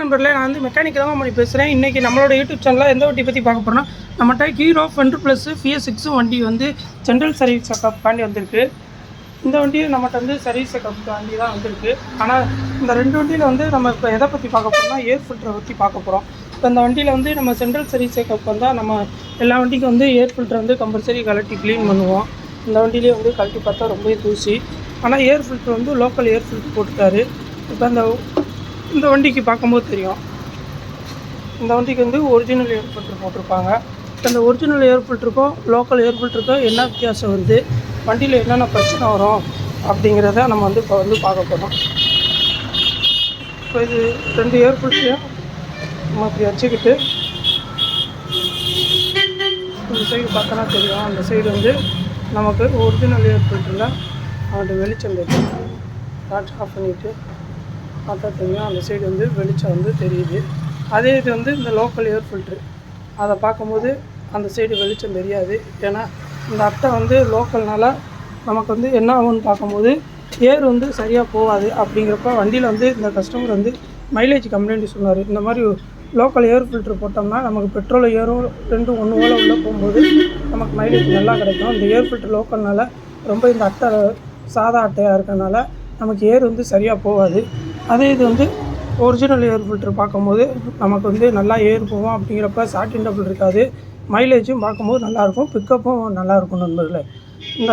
நண்பர்களே, நான் வந்து மெக்கானிக் மணி பேசுகிறேன். இன்றைக்கி நம்மளோட யூடியூப் சேனலில் எந்த வண்டி பற்றி பார்க்க போகிறோம்னா, நம்மகிட்ட ஹீரோ ஃபெண்டர் ப்ளஸ் FS6 வண்டி வந்து ஜென்ரல் சர்வீஸ் செக்கப்காண்டி வந்திருக்கு. இந்த வண்டியும் நம்மகிட்ட வந்து சர்வீஸ் செக்கப் வண்டி தான் வந்திருக்கு. ஆனால் இந்த ரெண்டு வண்டியில் வந்து நம்ம இப்போ எதை பற்றி பார்க்க போகிறோம்னா, ஏர் ஃபில்டரை பற்றி பார்க்க போகிறோம். இப்போ இந்த வண்டியில் வந்து நம்ம சென்ட்ரல் சர்வீஸ் செக்கப் வந்தால் நம்ம எல்லா வண்டிக்கும் வந்து ஏர் ஃபில்டரை வந்து கம்பல்சரி கழட்டி க்ளீன் பண்ணுவோம். இந்த வண்டியிலே வந்து கழட்டி பார்த்தா ரொம்பவே தூசி. ஆனால் ஏர் ஃபில்டர் வந்து லோக்கல் ஏர் ஃபில்டர் போட்டுட்டாரு. இப்போ இந்த வண்டிக்கு பார்க்கும்போது தெரியும், இந்த வண்டிக்கு வந்து ஒரிஜினல் ஏர் ஃபில்டர் போட்டிருப்பாங்க. இந்த ஒரிஜினல் ஏர் ஃபில்டருக்கும் லோக்கல் ஏர் ஃபில்டருக்கும் என்ன வித்தியாசம் வருது, வண்டியில் என்னென்ன பிரச்சனை வரும் அப்படிங்கிறத நம்ம வந்து இப்போ வந்து பார்க்க போகிறோம். இப்போ இது ரெண்டு ஏர் ஃபில்டரையும் நம்ம இப்படி வச்சுக்கிட்டு இந்த சைடு பார்த்தோன்னா தெரியும், அந்த சைடு வந்து நமக்கு ஒரிஜினல் ஏர் ஃபில்டரில் அதோட வெளிச்சம் தெரியும். டார்ச் ஆஃப் பண்ணிவிட்டு பார்த்தா தெரியும், அந்த சைடு வந்து வெளிச்சம் வந்து தெரியுது. அதே இது வந்து இந்த லோக்கல் ஏர் ஃபில்ட்ரு, அதை பார்க்கும்போது அந்த சைடு வெளிச்சம் தெரியாது. ஏன்னா இந்த அட்டை வந்து லோக்கல்னால நமக்கு வந்து என்ன ஆகும்னு பார்க்கும்போது ஏர் வந்து சரியாக போகாது. அப்படிங்கிறப்ப வண்டியில் வந்து இந்த கஸ்டமர் வந்து மைலேஜ் கம்ப்ளைண்ட் சொன்னார். இந்த மாதிரி லோக்கல் ஏர் ஃபில்ட்ரு போட்டோம்னா நமக்கு பெட்ரோல் ஏரும் ரெண்டும் ஒன்று போல் உள்ளே போகும்போது நமக்கு மைலேஜ் நல்லா கிடைக்கும். இந்த ஏர் ஃபில்ட்ரு லோக்கல்னால ரொம்ப இந்த அட்டை சாதா அட்டையாக இருக்கிறனால நமக்கு ஏர் வந்து சரியாக போகாது. அதே இது வந்து ஒரிஜினல் ஏர் ஃபில்ட்ரு பார்க்கும்போது நமக்கு வந்து நல்லா ஏர் போகும். அப்படிங்கிறப்ப ஷார்ட் இன்டர்வல் இருக்காது, மைலேஜும் பார்க்கும்போது நல்லாயிருக்கும், பிக்கப்பும் நல்லாயிருக்கும் நண்பர்களே. இந்த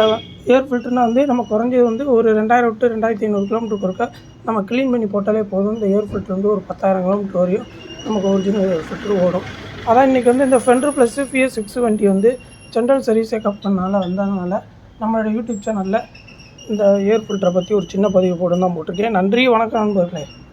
ஏர் ஃபில்டர்னால் வந்து நம்ம குறைஞ்சது வந்து ஒரு 2000 to 2500 கிலோமீட்டருக்கு ஒருக்கா நம்ம க்ளீன் பண்ணி போட்டாலே போதும். இந்த ஏர் ஃபில்ட்ரு வந்து ஒரு 10,000 கிலோமீட்டர் வரையும் நமக்கு ஒரிஜினல் ஏர் ஃபில்ட்ரு ஓடும். அதான் இன்றைக்கி வந்து இந்த ஃபெண்டர் ப்ளஸ் FS6 வண்டி வந்து ஜென்ரல் சர்வீஸ் செக்கப் பண்ணனால வந்ததுனால நம்மளோட யூடியூப் சேனலில் இந்த ஏர் ஃபில்டரை பற்றி ஒரு சின்ன பதிவு போட்டு தான் போட்டிருக்கேன். நன்றி, வணக்கம் நண்பர்களே.